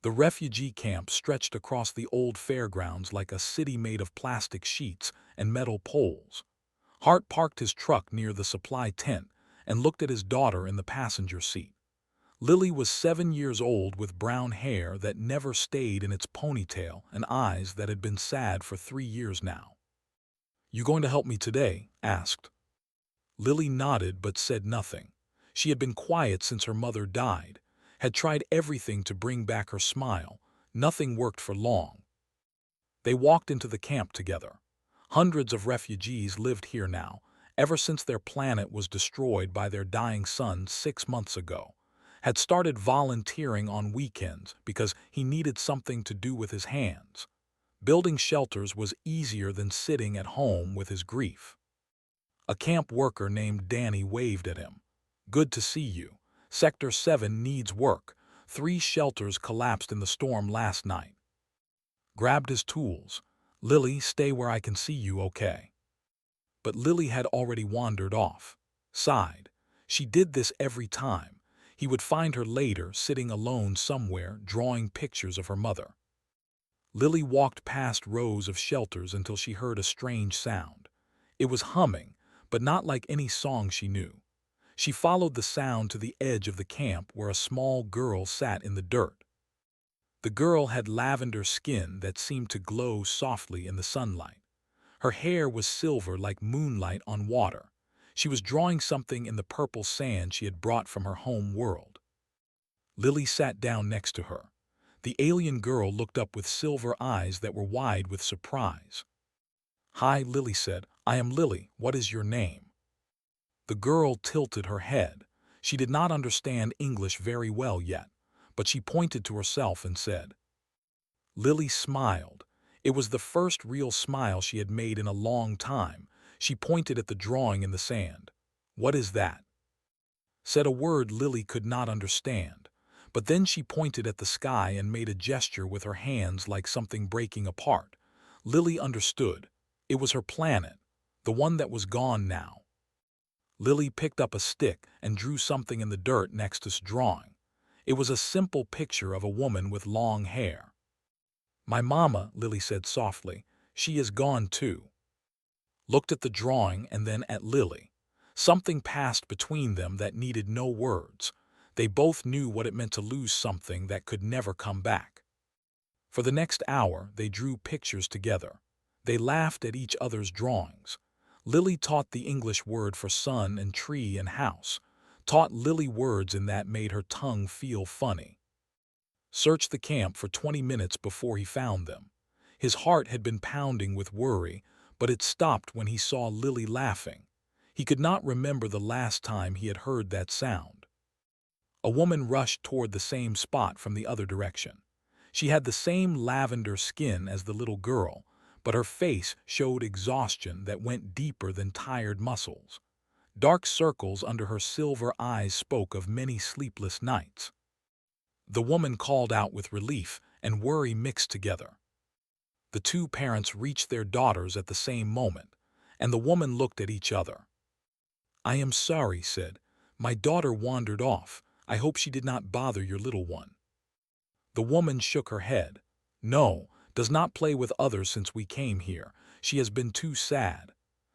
The refugee camp stretched across the old fairgrounds like a city made of plastic sheets and metal poles. Hart parked his truck near the supply tent and looked at his daughter in the passenger seat. Lily was 7 years old with brown hair that never stayed in its ponytail and eyes that had been sad for 3 years now. "You going to help me today?" asked. Lily nodded but said nothing. She had been quiet since her mother died, had tried everything to bring back her smile. Nothing worked for long. They walked into the camp together. Hundreds of refugees lived here now, ever since their planet was destroyed by their dying son 6 months ago. Had started volunteering on weekends because he needed something to do with his hands. Building shelters was easier than sitting at home with his grief. A camp worker named Danny waved at him. "Good to see you. Sector 7 needs work. 3 shelters collapsed in the storm last night." Grabbed his tools. "Lily, stay where I can see you, okay?" But Lily had already wandered off. Sighed. She did this every time. He would find her later, sitting alone somewhere, drawing pictures of her mother. Lily walked past rows of shelters until she heard a strange sound. It was humming, but not like any song she knew. She followed the sound to the edge of the camp where a small girl sat in the dirt. The girl had lavender skin that seemed to glow softly in the sunlight. Her hair was silver like moonlight on water. She was drawing something in the purple sand she had brought from her home world. Lily sat down next to her. The alien girl looked up with silver eyes that were wide with surprise. "Hi," Lily said. "I am Lily. What is your name?" The girl tilted her head. She did not understand English very well yet, but she pointed to herself and said. Lily smiled. It was the first real smile she had made in a long time. She pointed at the drawing in the sand. "What is that?" Said a word Lily could not understand, but then she pointed at the sky and made a gesture with her hands like something breaking apart. Lily understood. It was her planet, the one that was gone now. Lily picked up a stick and drew something in the dirt next to his drawing. It was a simple picture of a woman with long hair. "My mama," Lily said softly. "She is gone too." Looked at the drawing and then at Lily. Something passed between them that needed no words. They both knew what it meant to lose something that could never come back. For the next hour, they drew pictures together. They laughed at each other's drawings. Lily taught the English word for sun and tree and house. Taught Lily words in that made her tongue feel funny. Searched the camp for 20 minutes before he found them. His heart had been pounding with worry, but it stopped when he saw Lily laughing. He could not remember the last time he had heard that sound. A woman rushed toward the same spot from the other direction. She had the same lavender skin as the little girl, but her face showed exhaustion that went deeper than tired muscles. Dark circles under her silver eyes spoke of many sleepless nights. The woman called out with relief and worry mixed together. The two parents reached their daughters at the same moment, and the woman looked at each other. "I am sorry," said. "My daughter wandered off. I hope she did not bother your little one." The woman shook her head. "No, does not play with others since we came here. She has been too sad."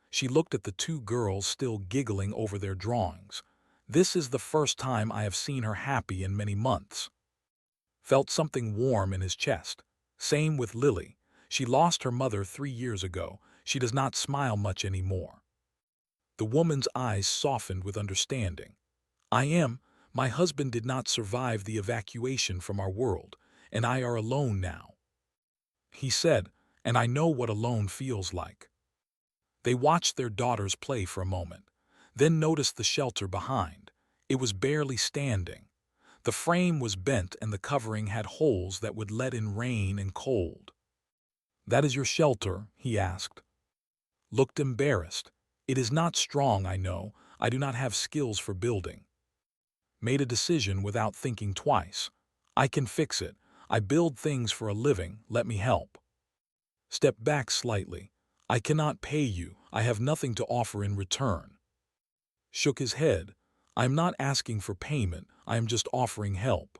She looked at the two girls still giggling over their drawings. "This is the first time I have seen her happy in many months." Felt something warm in his chest. Same with Lily. She lost her mother 3 years ago. She does not smile much anymore. The woman's eyes softened with understanding. My husband did not survive the evacuation from our world, and I are alone now," he said, "and I know what alone feels like." They watched their daughters play for a moment, then noticed the shelter behind. It was barely standing. The frame was bent and the covering had holes that would let in rain and cold. "That is your shelter?" he asked. Looked embarrassed. "It is not strong, I know. I do not have skills for building." Made a decision without thinking twice. "I can fix it. I build things for a living. Let me help." Stepped back slightly. "I cannot pay you. I have nothing to offer in return." Shook his head. "I am not asking for payment. I am just offering help."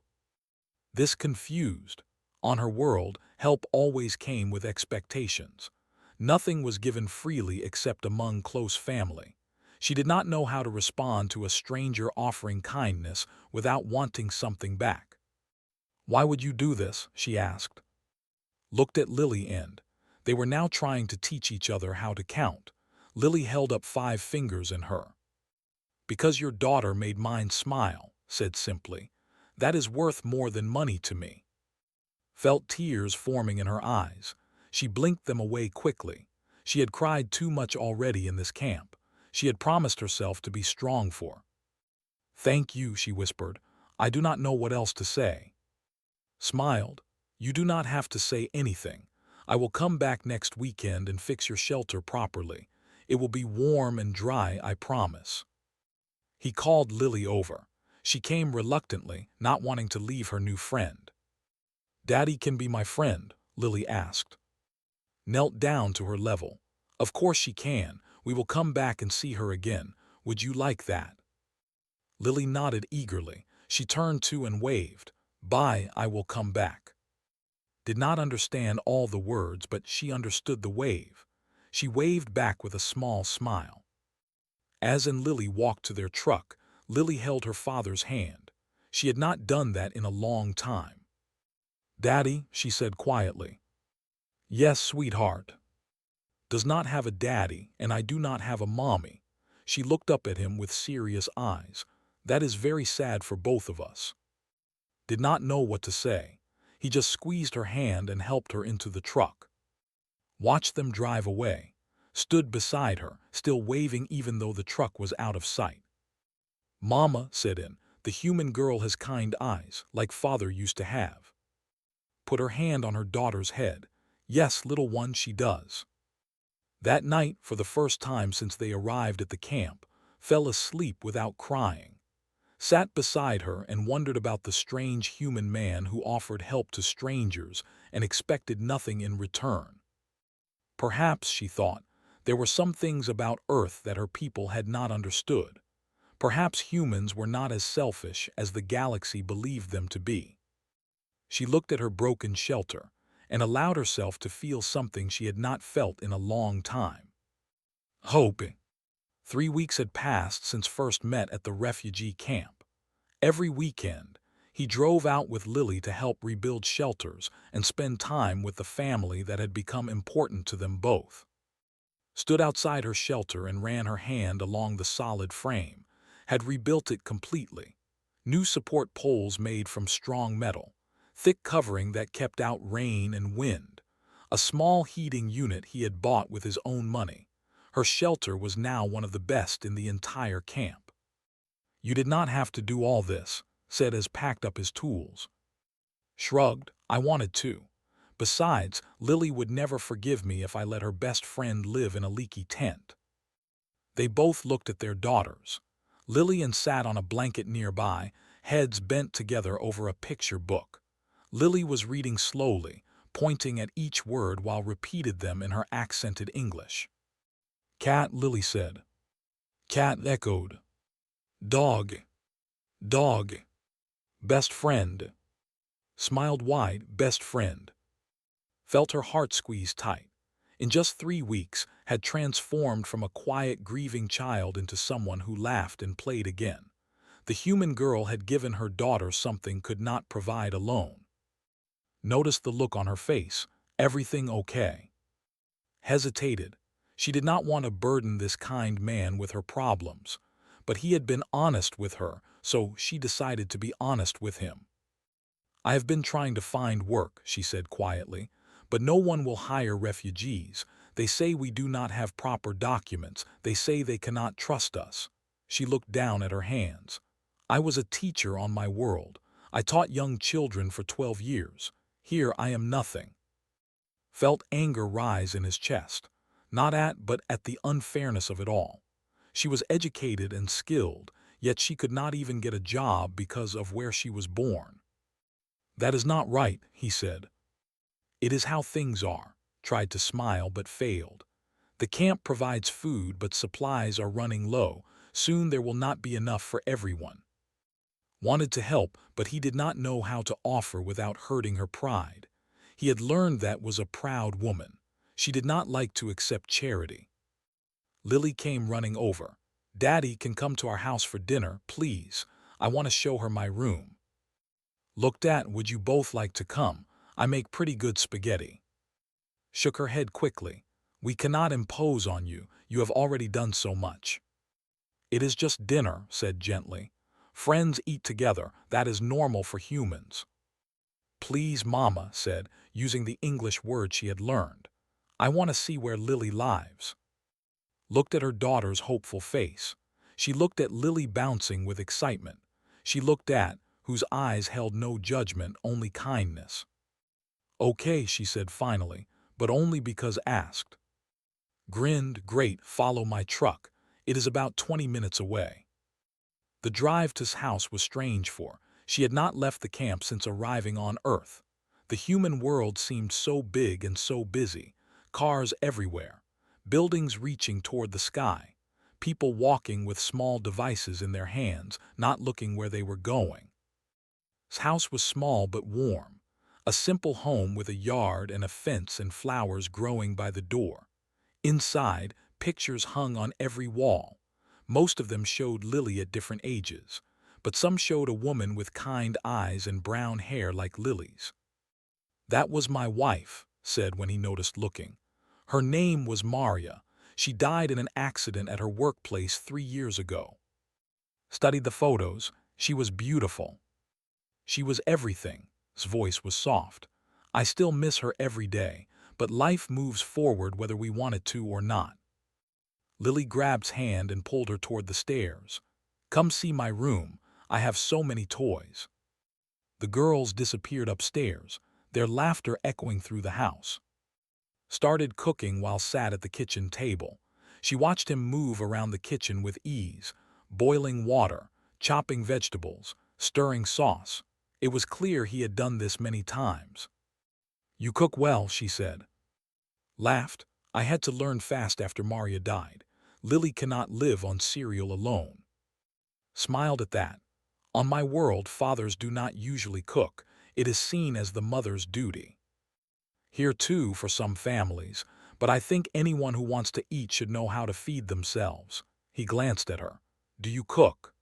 This confused. On her world, help always came with expectations. Nothing was given freely except among close family. She did not know how to respond to a stranger offering kindness without wanting something back. "Why would you do this?" she asked. Looked at Lily and they were now trying to teach each other how to count. Lily held up 5 fingers in her. "Because your daughter made mine smile," said simply. "That is worth more than money to me." Felt tears forming in her eyes. She blinked them away quickly. She had cried too much already in this camp. She had promised herself to be strong for. "Thank you," she whispered. "I do not know what else to say." Smiled. "You do not have to say anything. I will come back next weekend and fix your shelter properly. It will be warm and dry, I promise." He called Lily over. She came reluctantly, not wanting to leave her new friend. "Daddy can be my friend?" Lily asked. Knelt down to her level. "Of course she can. We will come back and see her again. Would you like that?" Lily nodded eagerly. She turned to and waved. "Bye, I will come back." Did not understand all the words, but she understood the wave. She waved back with a small smile. As and Lily walked to their truck, Lily held her father's hand. She had not done that in a long time. "Daddy," she said quietly. "Yes, sweetheart." "Does not have a daddy, and I do not have a mommy." She looked up at him with serious eyes. "That is very sad for both of us." Did not know what to say. He just squeezed her hand and helped her into the truck. Watched them drive away. Stood beside her, still waving even though the truck was out of sight. "Mama," said In, "the human girl has kind eyes, like father used to have." Put her hand on her daughter's head. "Yes, little one, she does." That night, for the first time since they arrived at the camp, fell asleep without crying. Sat beside her and wondered about the strange human man who offered help to strangers and expected nothing in return. Perhaps, she thought, there were some things about Earth that her people had not understood. Perhaps humans were not as selfish as the galaxy believed them to be. She looked at her broken shelter and allowed herself to feel something she had not felt in a long time. Hope. 3 weeks had passed since first met at the refugee camp. Every weekend, he drove out with Lily to help rebuild shelters and spend time with the family that had become important to them both. Stood outside her shelter and ran her hand along the solid frame, had rebuilt it completely. New support poles made from strong metal, thick covering that kept out rain and wind, a small heating unit he had bought with his own money. Her shelter was now one of the best in the entire camp. "You did not have to do all this," said as packed up his tools. Shrugged. "I wanted to. Besides, Lily would never forgive me if I let her best friend live in a leaky tent." They both looked at their daughters. Lillian sat on a blanket nearby, heads bent together over a picture book. Lily was reading slowly, pointing at each word while repeated them in her accented English. "Cat," Lily said. Cat echoed. "Dog. Dog. Best friend." Smiled wide. "Best friend." Felt her heart squeeze tight. In just 3 weeks, had transformed from a quiet, grieving child into someone who laughed and played again. The human girl had given her daughter something could not provide alone. Noticed the look on her face. Everything okay? Hesitated. She did not want to burden this kind man with her problems. But he had been honest with her, so she decided to be honest with him. "I have been trying to find work," she said quietly, "but no one will hire refugees. They say we do not have proper documents. They say they cannot trust us." She looked down at her hands. "I was a teacher on my world. I taught young children for 12 years. Here I am nothing." Felt anger rise in his chest. Not at, but at the unfairness of it all. She was educated and skilled, yet she could not even get a job because of where she was born. "That is not right," he said. "It is how things are." Tried to smile but failed. "The camp provides food, but supplies are running low. Soon there will not be enough for everyone." Wanted to help, but he did not know how to offer without hurting her pride. He had learned that was a proud woman. She did not like to accept charity. Lily came running over. "Daddy can come to our house for dinner, please. I want to show her my room." Looked at, "Would you both like to come? I make pretty good spaghetti." Shook her head quickly. "We cannot impose on you. You have already done so much." "It is just dinner," said gently. "Friends eat together. That is normal for humans." "Please, Mama," said, using the English word she had learned. "I want to see where Lily lives." Looked at her daughter's hopeful face. She looked at Lily bouncing with excitement. She looked at, whose eyes held no judgment, only kindness. "Okay," she said finally, but only because asked. Grinned, "Great, follow my truck. It is about 20 minutes away." The drive to his house was strange for she had not left the camp since arriving on Earth. The human world seemed so big and so busy, cars everywhere, buildings reaching toward the sky, people walking with small devices in their hands, not looking where they were going. His house was small but warm, a simple home with a yard and a fence and flowers growing by the door. Inside, pictures hung on every wall. Most of them showed Lily at different ages, but some showed a woman with kind eyes and brown hair like Lily's. "That was my wife," said when he noticed looking. "Her name was Maria. She died in an accident at her workplace 3 years ago." Studied the photos. She was beautiful. She was everything. His voice was soft. "I still miss her every day, but life moves forward whether we want it to or not." Lily grabbed his hand and pulled her toward the stairs. "Come see my room. I have so many toys." The girls disappeared upstairs, their laughter echoing through the house. Started cooking while sat at the kitchen table. She watched him move around the kitchen with ease, boiling water, chopping vegetables, stirring sauce. It was clear he had done this many times. "You cook well," she said. Laughed. "I had to learn fast after Maria died. Lily cannot live on cereal alone." Smiled at that. "On my world, fathers do not usually cook. It is seen as the mother's duty. Here too for some families, but I think anyone who wants to eat should know how to feed themselves." He glanced at her. "Do you cook?"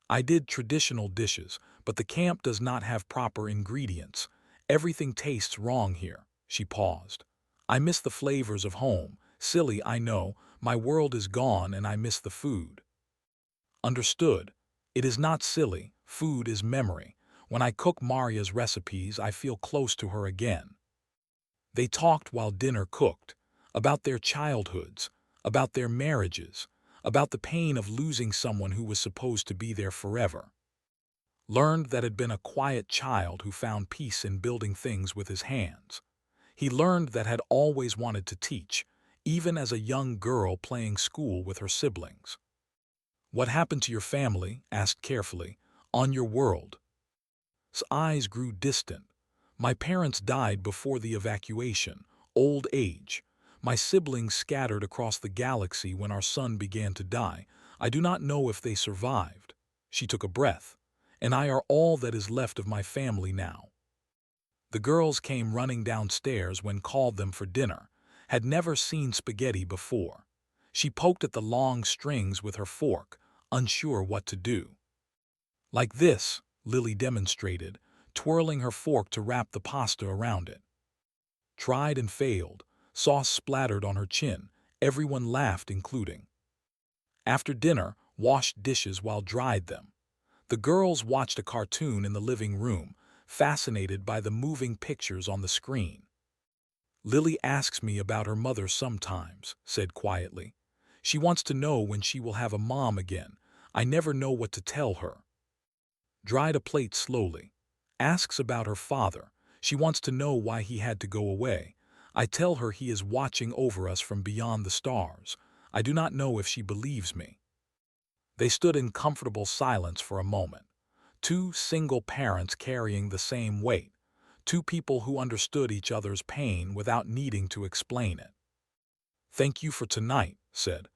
"I did traditional dishes, but the camp does not have proper ingredients. Everything tastes wrong here." She paused. "I miss the flavors of home. Silly, I know. My world is gone and I miss the food." Understood. It is not silly. Food is memory. When I cook Maria's recipes, I feel close to her again. They talked while dinner cooked, about their childhoods, about their marriages, about the pain of losing someone who was supposed to be there forever. Learned that had been a quiet child who found peace in building things with his hands. He learned that had always wanted to teach, even as a young girl playing school with her siblings. "What happened to your family?" asked carefully. "On your world?" His eyes grew distant. "My parents died before the evacuation. Old age. My siblings scattered across the galaxy when our sun began to die. I do not know if they survived." She took a breath. "And I are all that is left of my family now." The girls came running downstairs when called them for dinner. Had never seen spaghetti before. She poked at the long strings with her fork, unsure what to do. "Like this," Lily demonstrated, twirling her fork to wrap the pasta around it. Tried and failed. Sauce splattered on her chin. Everyone laughed, including. After dinner, washed dishes while dried them. The girls watched a cartoon in the living room, fascinated by the moving pictures on the screen. "Lily asks me about her mother sometimes," said quietly. "She wants to know when she will have a mom again. I never know what to tell her." Dried a plate slowly. Asks about her father. She wants to know why he had to go away. I tell her he is watching over us from beyond the stars. I do not know if she believes me. They stood in comfortable silence for a moment. Two single parents carrying the same weight. Two people who understood each other's pain without needing to explain it. "Thank you for tonight," said.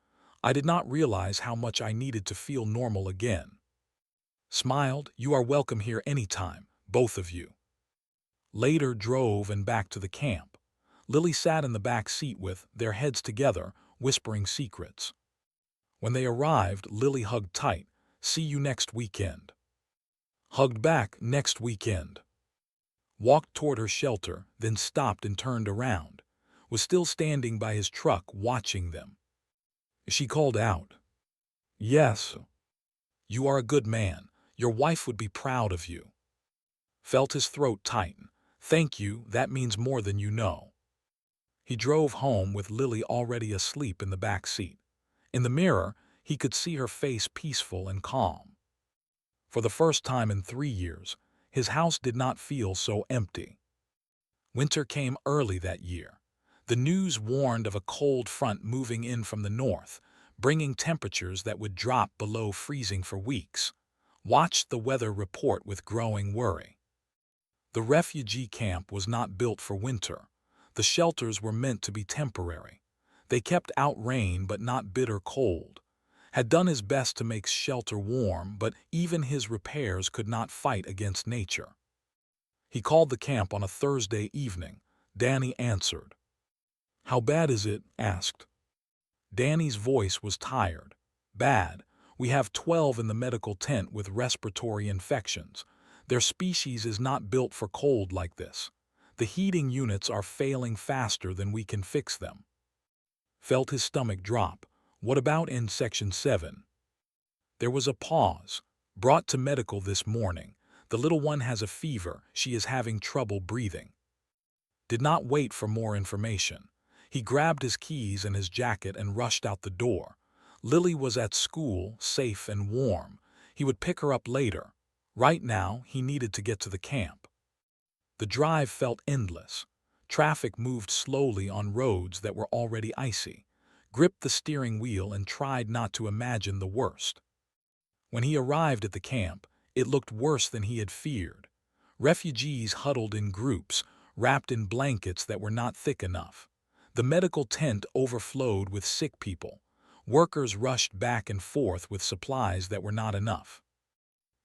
"I did not realize how much I needed to feel normal again." smiled, "You are welcome here anytime, both of you." Later drove and back to the camp. Lily sat in the back seat with their heads together, whispering secrets. When they arrived, Lily hugged tight. "See you next weekend." Hugged back, "Next weekend." Walked toward her shelter, then stopped and turned around. Was still standing by his truck, watching them. She called out, "Yes. You are a good man. Your wife would be proud of you." Felt his throat tighten. "Thank you, that means more than you know." He drove home with Lily already asleep in the back seat. In the mirror, he could see her face peaceful and calm. For the first time in 3 years, his house did not feel so empty. Winter came early that year. The news warned of a cold front moving in from the north, bringing temperatures that would drop below freezing for weeks. Watched the weather report with growing worry. The refugee camp was not built for winter. The shelters were meant to be temporary. They kept out rain but not bitter cold. Had done his best to make shelter warm, but even his repairs could not fight against nature. He called the camp on a Thursday evening. Danny answered. "How bad is it?" asked. Danny's voice was tired. "Bad. We have 12 in the medical tent with respiratory infections. Their species is not built for cold like this. The heating units are failing faster than we can fix them." Felt his stomach drop. "What about in Section 7? There was a pause. "Brought to medical this morning. The little one has a fever. She is having trouble breathing." Did not wait for more information. He grabbed his keys and his jacket and rushed out the door. Lily was at school, safe and warm. He would pick her up later. Right now, he needed to get to the camp. The drive felt endless. Traffic moved slowly on roads that were already icy. Gripped the steering wheel and tried not to imagine the worst. When he arrived at the camp, it looked worse than he had feared. Refugees huddled in groups, wrapped in blankets that were not thick enough. The medical tent overflowed with sick people. Workers rushed back and forth with supplies that were not enough.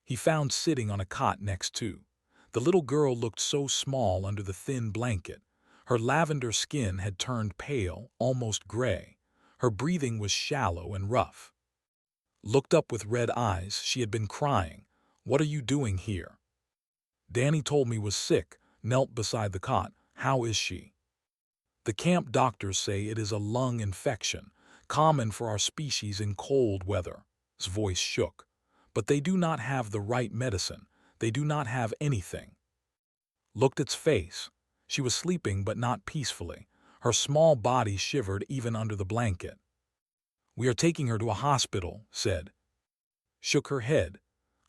He found sitting on a cot next to. The little girl looked so small under the thin blanket. Her lavender skin had turned pale, almost gray. Her breathing was shallow and rough. Looked up with red eyes. She had been crying. "What are you doing here?" "Danny told me was sick," knelt beside the cot. "How is she?" "The camp doctors say it is a lung infection, common for our species in cold weather." His voice shook. "But they do not have the right medicine. They do not have anything." Looked at its face. She was sleeping but not peacefully. Her small body shivered even under the blanket. "We are taking her to a hospital," said. Shook her head.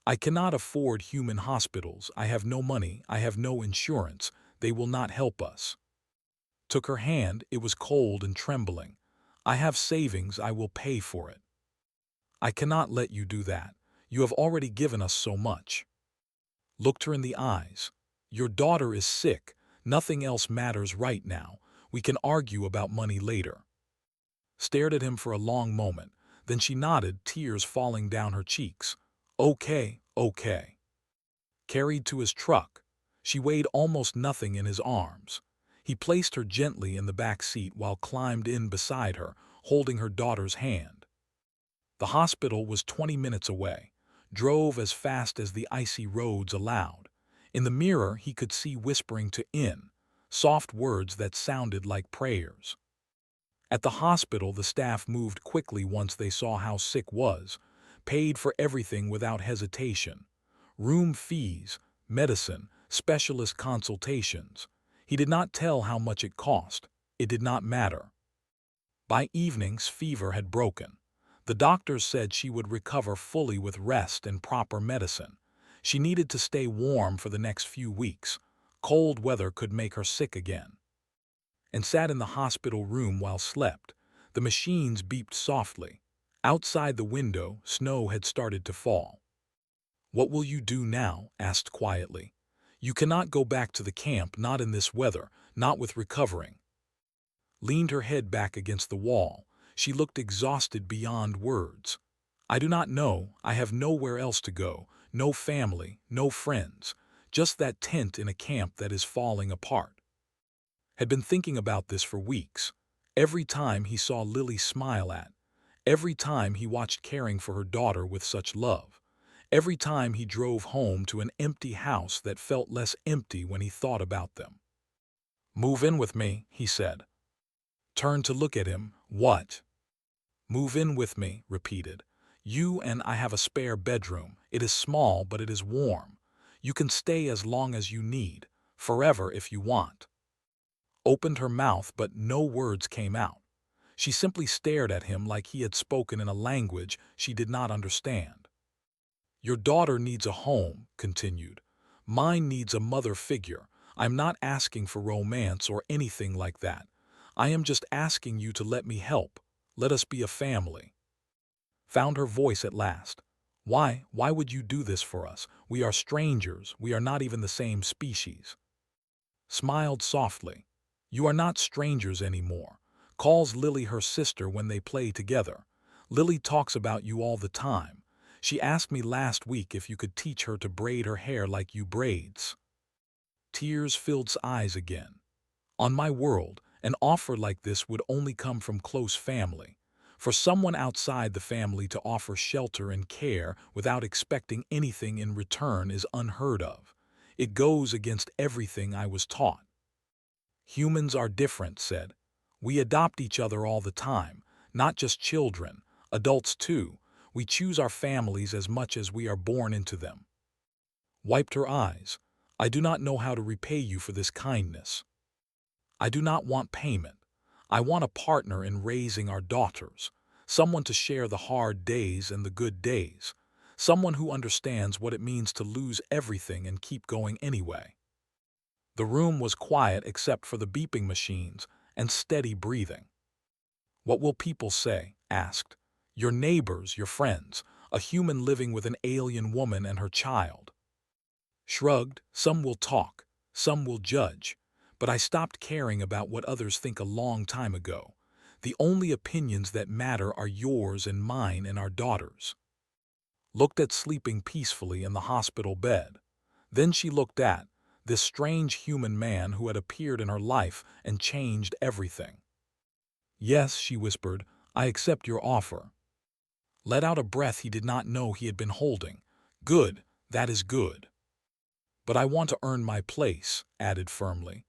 "I cannot afford human hospitals. I have no money. I have no insurance. They will not help us." Took her hand. It was cold and trembling. "I have savings. I will pay for it." "I cannot let you do that. You have already given us so much." Looked her in the eyes. "Your daughter is sick. Nothing else matters right now. We can argue about money later." Stared at him for a long moment. Then she nodded, tears falling down her cheeks. "Okay, okay." Carried to his truck. She weighed almost nothing in his arms. He placed her gently in the back seat while climbed in beside her, holding her daughter's hand. The hospital was 20 minutes away. Drove as fast as the icy roads allowed. In the mirror he could see whispering to In, soft words that sounded like prayers. At the hospital the staff moved quickly once they saw how sick was, paid for everything without hesitation. Room fees, medicine, specialist consultations. He did not tell how much it cost. It did not matter. By evening's fever had broken. The doctors said she would recover fully with rest and proper medicine. She needed to stay warm for the next few weeks. Cold weather could make her sick again. And sat in the hospital room while slept. The machines beeped softly. Outside the window, snow had started to fall. "What will you do now?" asked quietly. "You cannot go back to the camp, not in this weather, not with recovering." Leaned her head back against the wall. She looked exhausted beyond words. "I do not know. I have nowhere else to go, No family, no friends, just that tent in a camp that is falling apart. Had been thinking about this for weeks. Every time he saw Lily smile every time he watched caring for her daughter with such love, every time he drove home to an empty house that felt less empty when he thought about them. "Move in with me," he said. Turned to look at him. "What?" "Move in with me," repeated. "You and I have a spare bedroom. It is small, but it is warm. You can stay as long as you need, forever if you want." Opened her mouth, but no words came out. She simply stared at him like he had spoken in a language she did not understand. "Your daughter needs a home," continued. "Mine needs a mother figure. I'm not asking for romance or anything like that. I am just asking you to let me help. Let us be a family." Found her voice at last. Why would you do this for us? We are strangers. We are not even the same species." Smiled softly. "You are not strangers anymore." Calls Lily her sister when they play together. "Lily talks about you all the time. She asked me last week if you could teach her to braid her hair like you braids." Tears filled his eyes again. On my world, an offer like this would only come from close family. For someone outside the family to offer shelter and care without expecting anything in return is unheard of. It goes against everything I was taught. "Humans are different," said. "We adopt each other all the time, not just children, adults too. We choose our families as much as we are born into them." Wiped her eyes. "I do not know how to repay you for this kindness. I do not want payment. I want a partner in raising our daughters, someone to share the hard days and the good days, someone who understands what it means to lose everything and keep going anyway." The room was quiet except for the beeping machines and steady breathing. "What will people say?" asked. "Your neighbors, your friends, a human living with an alien woman and her child." Shrugged. "Some will talk, some will judge. But I stopped caring about what others think a long time ago. The only opinions that matter are yours and mine and our daughters." Looked at sleeping peacefully in the hospital bed. Then she looked at this strange human man who had appeared in her life and changed everything. "Yes," she whispered, "I accept your offer." Let out a breath he did not know he had been holding. "Good, that is good." "But I want to earn my place," added firmly.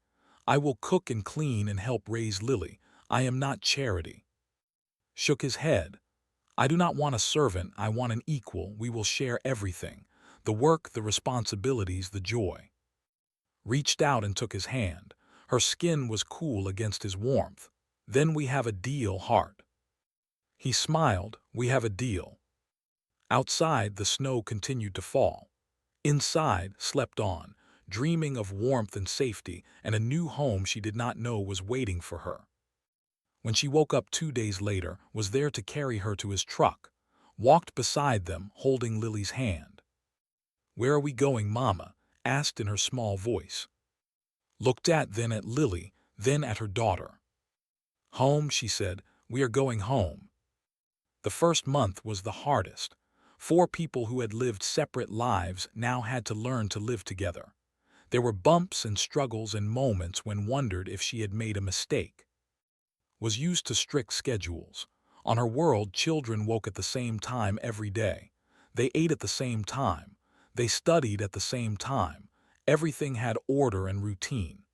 "I will cook and clean and help raise Lily. I am not charity." Shook his head. "I do not want a servant, I want an equal. We will share everything. The work, the responsibilities, the joy." Reached out and took his hand. Her skin was cool against his warmth. "Then we have a deal, heart." He smiled. "We have a deal." Outside, the snow continued to fall. Inside, slept on, dreaming of warmth and safety and a new home she did not know was waiting for her. When she woke up 2 days later, was there to carry her to his truck. Walked beside them, holding Lily's hand. "Where are we going, Mama?" asked in her small voice. Looked then at Lily, then at her daughter. "Home," she said. "We are going home." The first month was the hardest. 4 people who had lived separate lives now had to learn to live together. There were bumps and struggles and moments when wondered if she had made a mistake. Was used to strict schedules. On her world, children woke at the same time every day. They ate at the same time. They studied at the same time. Everything had order and routine.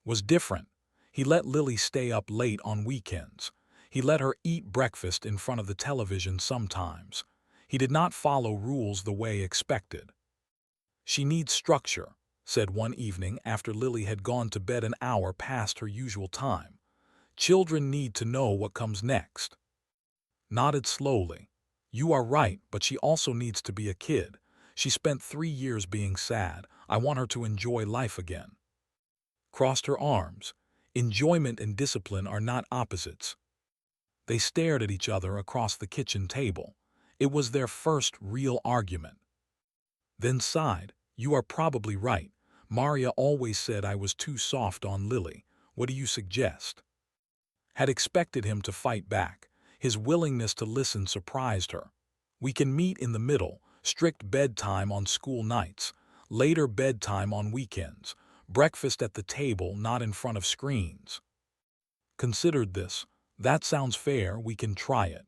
Was different. He let Lily stay up late on weekends. He let her eat breakfast in front of the television sometimes. He did not follow rules the way expected. "She needs structure," said one evening after Lily had gone to bed an hour past her usual time. "Children need to know what comes next." Nodded slowly. "You are right, but she also needs to be a kid. She spent 3 years being sad. I want her to enjoy life again." Crossed her arms. Enjoyment and discipline are not opposites. They stared at each other across the kitchen table. It was their first real argument. Then sighed. "You are probably right. Maria always said I was too soft on Lily. What do you suggest?" Had expected him to fight back. His willingness to listen surprised her. "We can meet in the middle. strict bedtime on school nights, later bedtime on weekends, breakfast at the table, not in front of screens. Considered this. That sounds fair, we can try it.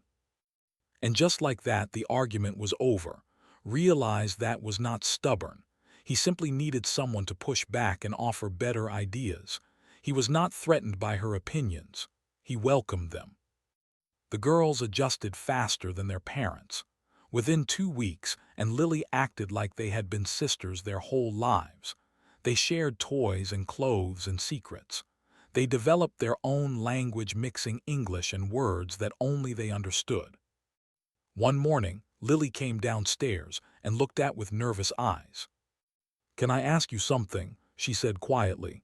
And just like that, the argument was over. Realized that was not stubborn. He simply needed someone to push back and offer better ideas. He was not threatened by her opinions. He welcomed them. The girls adjusted faster than their parents. Within 2 weeks, and Lily acted like they had been sisters their whole lives. They shared toys and clothes and secrets. They developed their own language, mixing English and words that only they understood. One morning, Lily came downstairs and looked at with nervous eyes. "Can I ask you something?" she said quietly.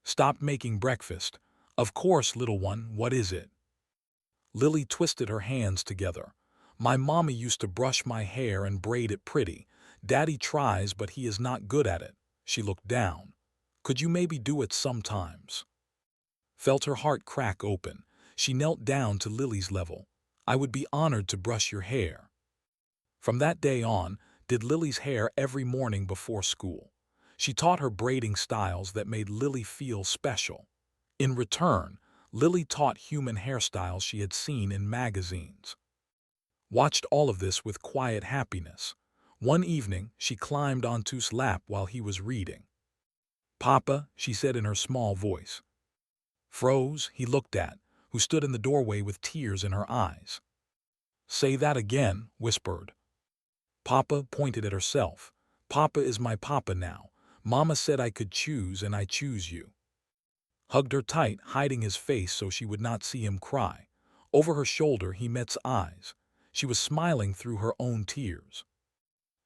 "Stop making breakfast." "Of course, little one, what is it?" Lily twisted her hands together. "My mommy used to brush my hair and braid it pretty. Daddy tries, but he is not good at it." She looked down. "Could you maybe do it sometimes?" Felt her heart crack open. She knelt down to Lily's level. "I would be honored to brush your hair." From that day on, did Lily's hair every morning before school. She taught her braiding styles that made Lily feel special. In return, Lily taught human hairstyles she had seen in magazines. Watched all of this with quiet happiness. One evening, she climbed onto his lap while he was reading. "Papa," she said in her small voice. Froze, he looked at, who stood in the doorway with tears in her eyes. "Say that again," whispered. Papa pointed at herself. "Papa is my papa now. Mama said I could choose, and I choose you." Hugged her tight, hiding his face so she would not see him cry. Over her shoulder he met's eyes. She was smiling through her own tears.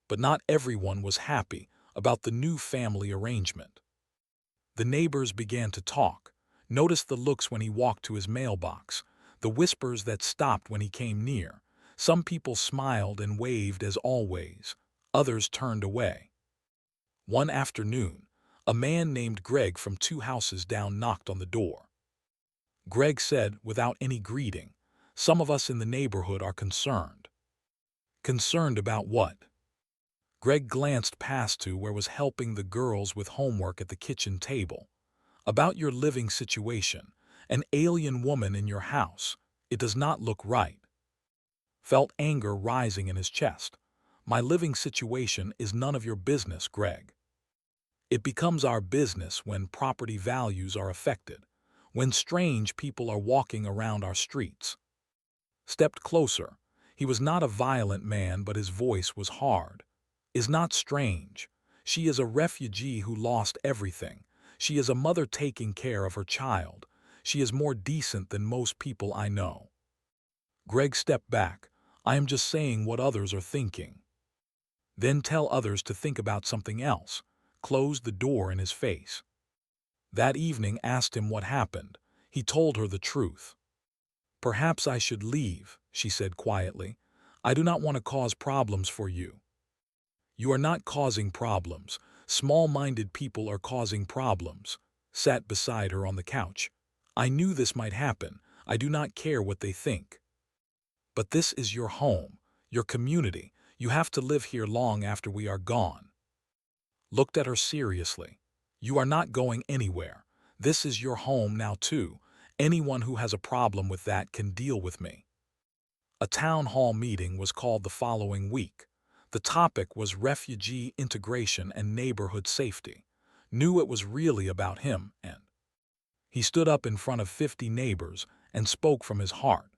But not everyone was happy about the new family arrangement. The neighbors began to talk. Noticed the looks when he walked to his mailbox, the whispers that stopped when he came near. Some people smiled and waved as always. Others turned away. One afternoon, a man named Greg from 2 houses down knocked on the door. Greg said, without any greeting, "Some of us in the neighborhood are concerned." "Concerned about what?" Greg glanced past to where was helping the girls with homework at the kitchen table. "About your living situation. An alien woman in your house. It does not look right." Felt anger rising in his chest. "My living situation is none of your business, Greg." It becomes our business when property values are affected, when strange people are walking around our streets. Stepped closer. He was not a violent man, but his voice was hard. "Is not strange. She is a refugee who lost everything. She is a mother taking care of her child. She is more decent than most people I know." Greg stepped back. "I am just saying what others are thinking." Then tell others to think about something else. Closed the door in his face. That evening asked him what happened. He told her the truth. "Perhaps I should leave," she said quietly. "I do not want to cause problems for you." "You are not causing problems. Small-minded people are causing problems." Sat beside her on the couch. "I knew this might happen. I do not care what they think. But this is your home, your community. You have to live here long after we are gone." Looked at her seriously. "You are not going anywhere. This is your home now too. Anyone who has a problem with that can deal with me." A town hall meeting was called the following week. The topic was refugee integration and neighborhood safety. Knew it was really about him, and he stood up in front of 50 neighbors and spoke from his heart.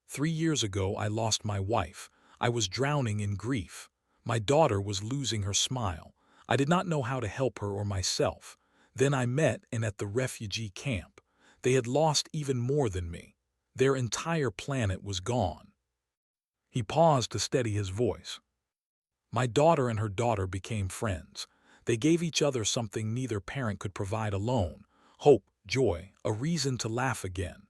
"3 years ago I lost my wife. I was drowning in grief. My daughter was losing her smile. I did not know how to help her or myself. Then I met and at the refugee camp. They had lost even more than me. Their entire planet was gone." He paused to steady his voice. "My daughter and her daughter became friends. They gave each other something neither parent could provide alone: hope, joy, a reason to laugh again."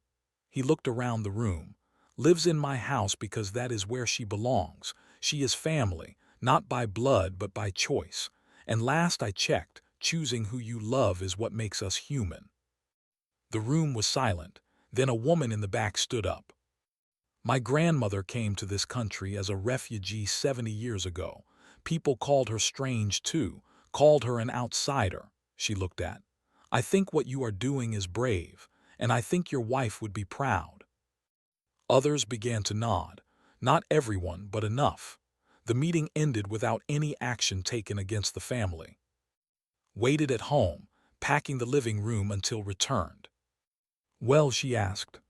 He looked around the room. "Lives in my house because that is where she belongs. She is family, not by blood but by choice. And last I checked, choosing who you love is what makes us human." The room was silent. Then a woman in the back stood up. My grandmother came to this country as a refugee 70 years ago. People called her strange too, called her an outsider. She looked at. I think what you are doing is brave, and I think your wife would be proud. Others began to nod. Not everyone, but enough. The meeting ended without any action taken against the family. Waited at home, packing the living room until returned. Well, she asked.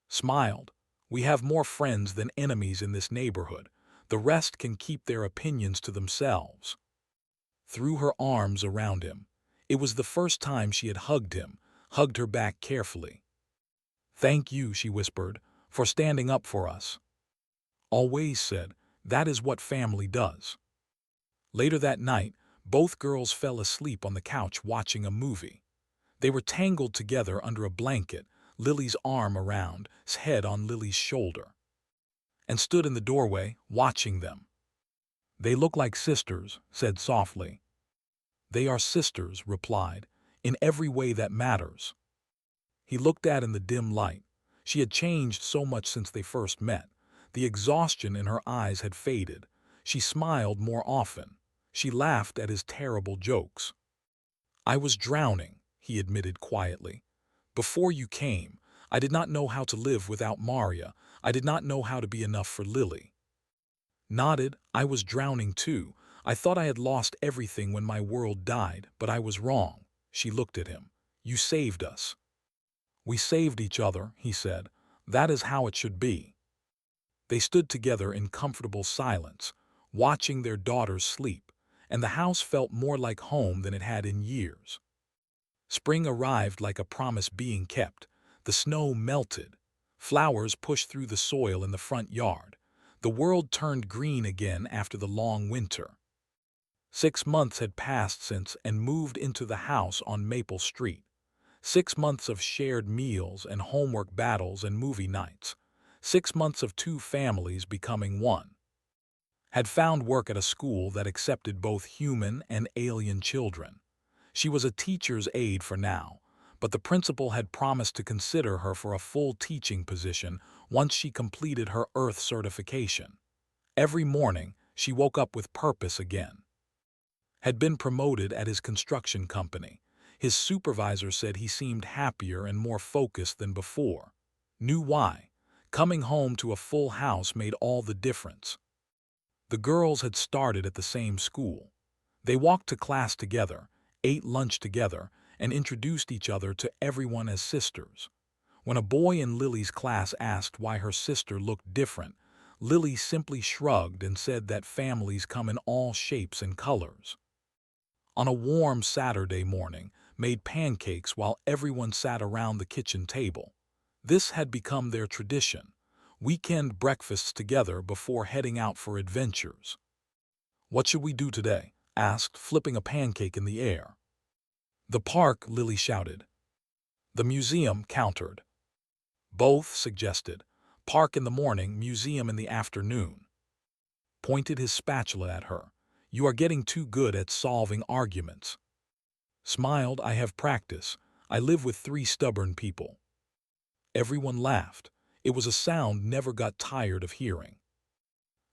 Smiled. We have more friends than enemies in this neighborhood. The rest can keep their opinions to themselves. Threw her arms around him. It was the first time she had hugged him, hugged her back carefully. Thank you, she whispered, for standing up for us. Always said, that is what family does. Later that night, both girls fell asleep on the couch watching a movie. They were tangled together under a blanket, Lily's arm around, his head on Lily's shoulder, and stood in the doorway, watching them. They look like sisters, said softly. They are sisters, replied, in every way that matters. He looked at in the dim light. She had changed so much since they first met. The exhaustion in her eyes had faded. She smiled more often. She laughed at his terrible jokes. I was drowning, he admitted quietly. Before you came, I did not know how to live without Maria. I did not know how to be enough for Lily. Nodded, I was drowning too. I thought I had lost everything when my world died, but I was wrong. She looked at him. You saved us. We saved each other, he said. That is how it should be. They stood together in comfortable silence, watching their daughters sleep, and the house felt more like home than it had in years. Spring arrived like a promise being kept. The snow melted. Flowers pushed through the soil in the front yard. The world turned green again after the long winter. 6 months had passed since and moved into the house on Maple Street. 6 months of shared meals and homework battles and movie nights. 6 months of two families becoming one. Had found work at a school that accepted both human and alien children. She was a teacher's aide for now, but the principal had promised to consider her for a full teaching position once she completed her Earth certification. Every morning, she woke up with purpose again. Had been promoted at his construction company. His supervisor said he seemed happier and more focused than before. Knew why. Coming home to a full house made all the difference. The girls had started at the same school. They walked to class together, ate lunch together, and introduced each other to everyone as sisters. When a boy in Lily's class asked why her sister looked different, Lily simply shrugged and said that families come in all shapes and colors. On a warm Saturday morning, made pancakes while everyone sat around the kitchen table. This had become their tradition. Weekend breakfasts together before heading out for adventures. What should we do today? Asked, flipping a pancake in the air. The park, Lily shouted. The museum countered. Both suggested. Park in the morning, museum in the afternoon. Pointed his spatula at her. You are getting too good at solving arguments. Smiled, I have practice. I live with 3 stubborn people. Everyone laughed. It was a sound never got tired of hearing.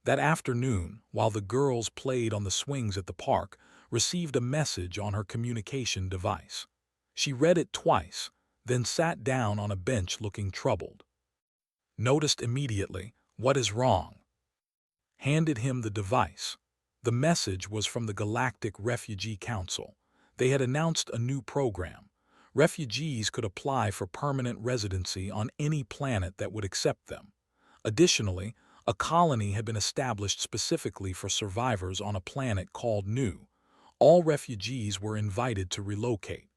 That afternoon, while the girls played on the swings at the park, received a message on her communication device. She read it twice, then sat down on a bench looking troubled. Noticed immediately, what is wrong? Handed him the device. The message was from the Galactic Refugee Council. They had announced a new program. Refugees could apply for permanent residency on any planet that would accept them. Additionally, a colony had been established specifically for survivors on a planet called New. All refugees were invited to relocate.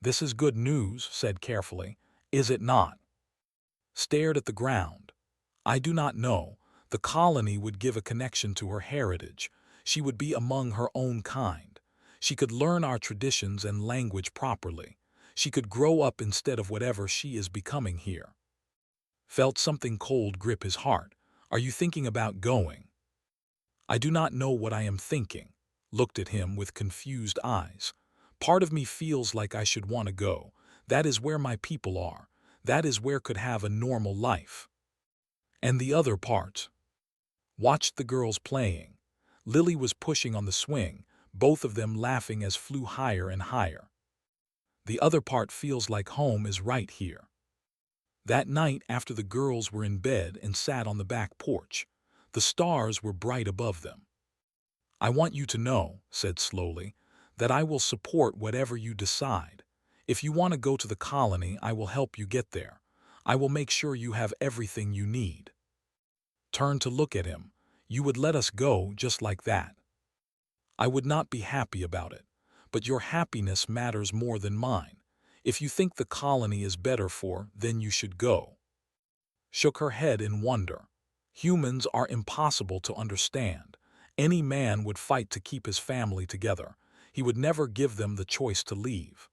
This is good news, said carefully. Is it not? Stared at the ground. I do not know. The colony would give a connection to her heritage. She would be among her own kind. She could learn our traditions and language properly. She could grow up instead of whatever she is becoming here. Felt something cold grip his heart. Are you thinking about going? I do not know what I am thinking. Looked at him with confused eyes. Part of me feels like I should want to go. That is where my people are. That is where could have a normal life. And the other part? Watched the girls playing. Lily was pushing on the swing, both of them laughing as flew higher and higher. The other part feels like home is right here. That night after the girls were in bed and sat on the back porch, the stars were bright above them. I want you to know, said slowly, that I will support whatever you decide. If you want to go to the colony, I will help you get there. I will make sure you have everything you need. Turned to look at him. You would let us go just like that. I would not be happy about it, but your happiness matters more than mine. If you think the colony is better for, then you should go. Shook her head in wonder. Humans are impossible to understand. Any man would fight to keep his family together. He would never give them the choice to leave.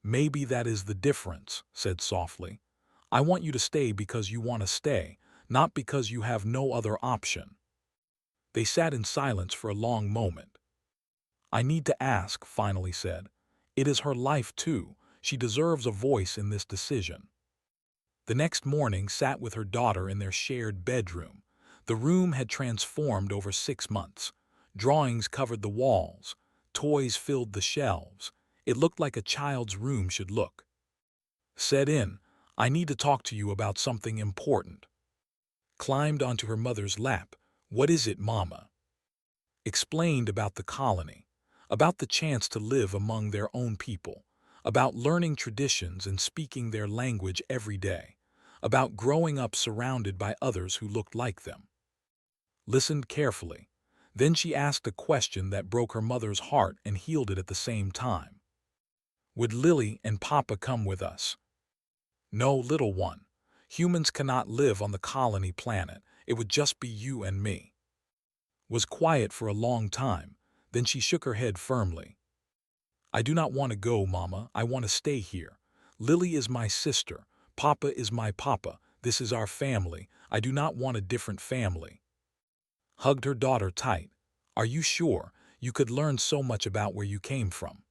Maybe that is the difference, said softly. I want you to stay because you want to stay, not because you have no other option. They sat in silence for a long moment. I need to ask, finally said. It is her life too. She deserves a voice in this decision. The next morning sat with her daughter in their shared bedroom. The room had transformed over 6 months. Drawings covered the walls. Toys filled the shelves. It looked like a child's room should look. Said in, I need to talk to you about something important. Climbed onto her mother's lap. What is it, Mama? Explained about the colony, about the chance to live among their own people, about learning traditions and speaking their language every day, about growing up surrounded by others who looked like them. Listened carefully. Then she asked a question that broke her mother's heart and healed it at the same time. Would Lily and Papa come with us? No, little one. Humans cannot live on the colony planet. It would just be you and me. Was quiet for a long time, then she shook her head firmly. I do not want to go, Mama. I want to stay here. Lily is my sister. Papa is my papa. This is our family. I do not want a different family. Hugged her daughter tight. Are you sure? You could learn so much about where you came from.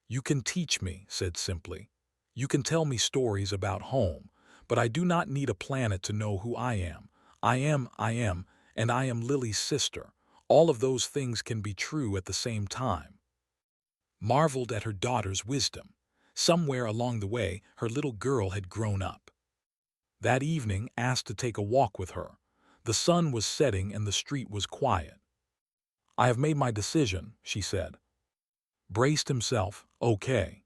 You can teach me, said simply. You can tell me stories about home, but I do not need a planet to know who I am. I am, and I am Lily's sister. All of those things can be true at the same time. Marveled at her daughter's wisdom. Somewhere along the way, her little girl had grown up. That evening, asked to take a walk with her. The sun was setting and the street was quiet. I have made my decision, she said. Braced himself, okay.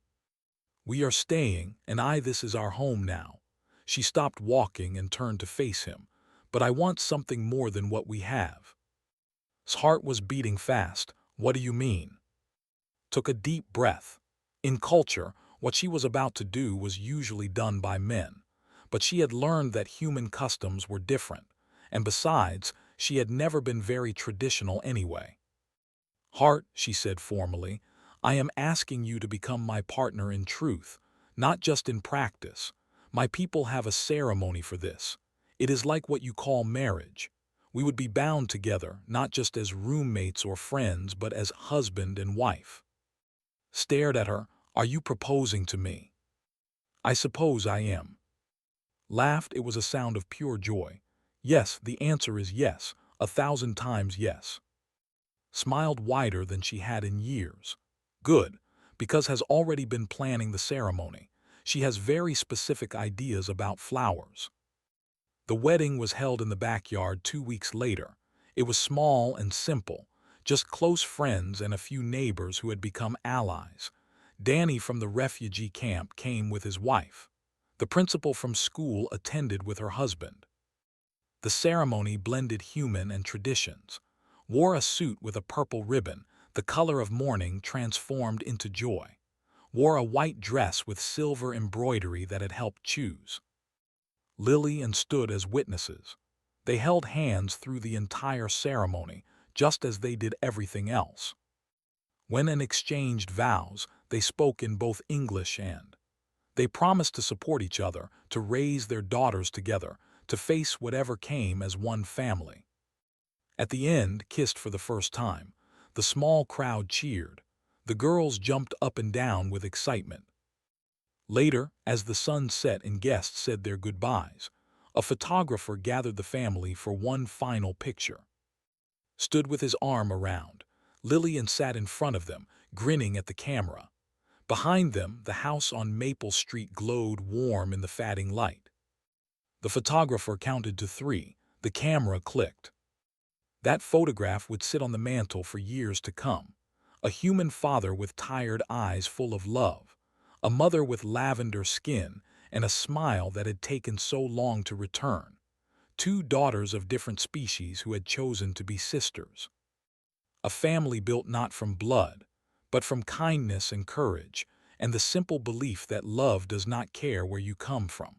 We are staying, and this is our home now. She stopped walking and turned to face him. But I want something more than what we have. His heart was beating fast. What do you mean? Took a deep breath. In culture, what she was about to do was usually done by men. But she had learned that human customs were different. And besides, she had never been very traditional anyway. Heart, she said formally, I am asking you to become my partner in truth, not just in practice. My people have a ceremony for this. It is like what you call marriage. We would be bound together, not just as roommates or friends, but as husband and wife. Stared at her. Are you proposing to me? I suppose I am. Laughed. It was a sound of pure joy. Yes, the answer is yes, 1,000 times yes. Smiled wider than she had in years. Good, because has already been planning the ceremony. She has very specific ideas about flowers. The wedding was held in the backyard 2 weeks later. It was small and simple, just close friends and a few neighbors who had become allies. Danny from the refugee camp came with his wife. The principal from school attended with her husband. The ceremony blended human and traditions. Wore a suit with a purple ribbon, the color of mourning transformed into joy. Wore a white dress with silver embroidery that had helped choose. Lily and stood as witnesses. They held hands through the entire ceremony, just as they did everything else. When and exchanged vows, they spoke in both English and. They promised to support each other, to raise their daughters together, to face whatever came as one family. At the end, kissed for the first time. The small crowd cheered. The girls jumped up and down with excitement. Later, as the sun set and guests said their goodbyes, A photographer gathered the family for one final picture. Stood with his arm around. Lillian sat in front of them, grinning at the camera. Behind them, the house on Maple Street glowed warm in the fading light. The photographer counted to 3. The camera clicked. That photograph would sit on the mantel for years to come. A human father with tired eyes full of love. A mother with lavender skin and a smile that had taken so long to return. 2 daughters of different species who had chosen to be sisters. A family built not from blood, but from kindness and courage, and the simple belief that love does not care where you come from,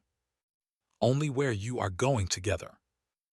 only where you are going together.